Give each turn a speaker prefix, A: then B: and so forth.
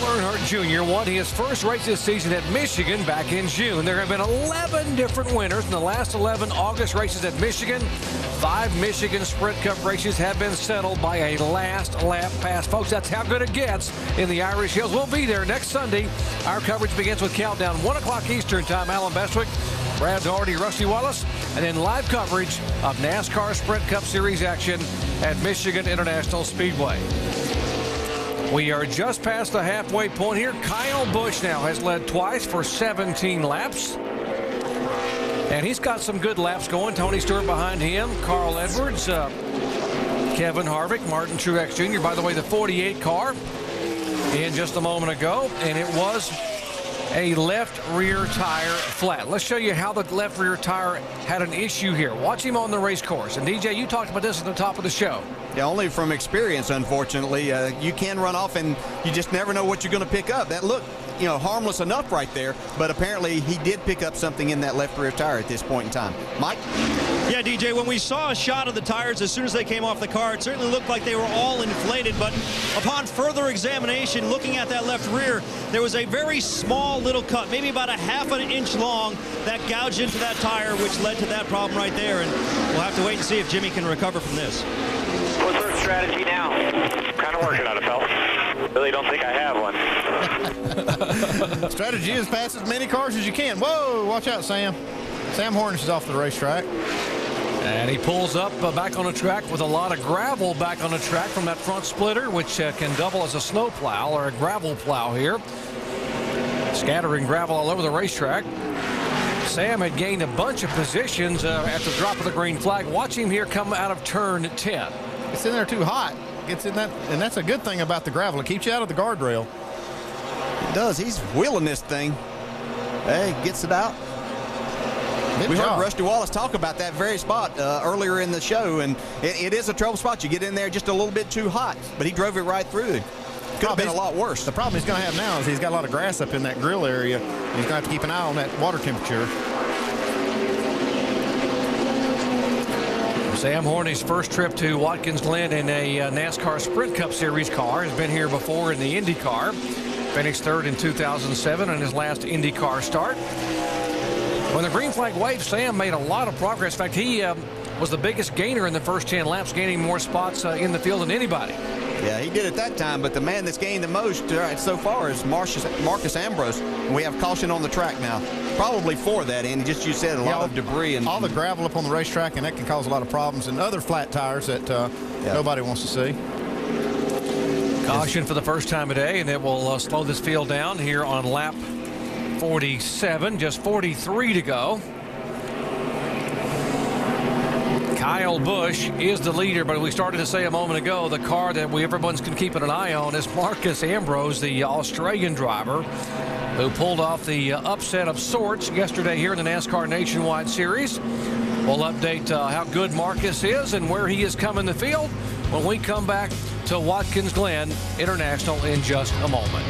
A: Earnhardt Jr. won his first race this season at Michigan back in June. There have been 11 different winners in the last 11 August races at Michigan. 5 Michigan Sprint Cup races have been settled by a last lap pass. Folks, that's how good it gets in the Irish Hills. We'll be there next Sunday. Our coverage begins with countdown 1 o'clock Eastern time. Alan Bestwick, Brad Doherty, Rusty Wallace, and then live coverage of NASCAR Sprint Cup Series action at Michigan International Speedway. We are just past the halfway point here. Kyle Busch now has led twice for 17 laps. And he's got some good laps going. Tony Stewart behind him, Carl Edwards, Kevin Harvick, Martin Truex Jr. By the way, the 48 car in just a moment ago, and it was a left rear tire flat. Let's show you how the left rear tire had an issue here. Watch him on the race course. And DJ, you talked about this at the top of the show.
B: Yeah, only from experience, unfortunately. You can run off, and you just never know what you're going to pick up. That looked, harmless enough right there, but apparently he did pick up something in that left rear tire at this point in time. Mike?
C: Yeah, DJ, when we saw a shot of the tires as soon as they came off the car, it certainly looked like they were all inflated, but upon further examination, looking at that left rear, there was a very small little cut, maybe about a half an inch long, that gouged into that tire, which led to that problem right there, and we'll have to wait and see if Jimmy can recover from this.
D: What's our strategy now? Kind of working on it, fellas. Really don't think I have one.
E: Strategy is pass as many cars as you can. Whoa, watch out, Sam. Sam Hornish is off the racetrack.
A: And he pulls up back on the track with a lot of gravel back on the track from that front splitter, which can double as a snow plow or a gravel plow here. Scattering gravel all over the racetrack. Sam had gained a bunch of positions at the drop of the green flag. Watch him here come out of turn 10.
E: It's in there too hot. Gets in that, and that's a good thing about the gravel. It keeps you out of the guardrail.
B: It does. He's wheeling this thing. Hey, gets it out. We heard Rusty Wallace talk about that very spot earlier in the show, and it is a trouble spot. You get in there just a little bit too hot, but he drove it right through. Could have been a lot worse.
E: The problem he's going to have now is he's got a lot of grass up in that grill area. He's going to have to keep an eye on that water temperature.
A: Sam Horney's first trip to Watkins Glen in a NASCAR Sprint Cup Series car. Has been here before in the Indy car. Finished third in 2007 in his last Indy car start. When the green flag waved, Sam made a lot of progress. In fact, he was the biggest gainer in the first 10 laps, gaining more spots in the field than anybody.
B: Yeah, he did it that time, but the man that's gained the most so far is Marcus Ambrose. And we have caution on the track now. Probably for that, and just you said, a lot of debris. And
E: all the gravel up on the racetrack, and that can cause a lot of problems, and other flat tires that nobody wants to see.
A: Caution for the first time today, and it will slow this field down here on lap 47. Just 43 to go. Kyle Busch is the leader, but we started to say a moment ago, the car that everyone's going to keep an eye on is Marcus Ambrose, the Australian driver, who pulled off the upset of sorts yesterday here in the NASCAR Nationwide Series. We'll update how good Marcus is and where he is coming the field when we come back to Watkins Glen International in just a moment.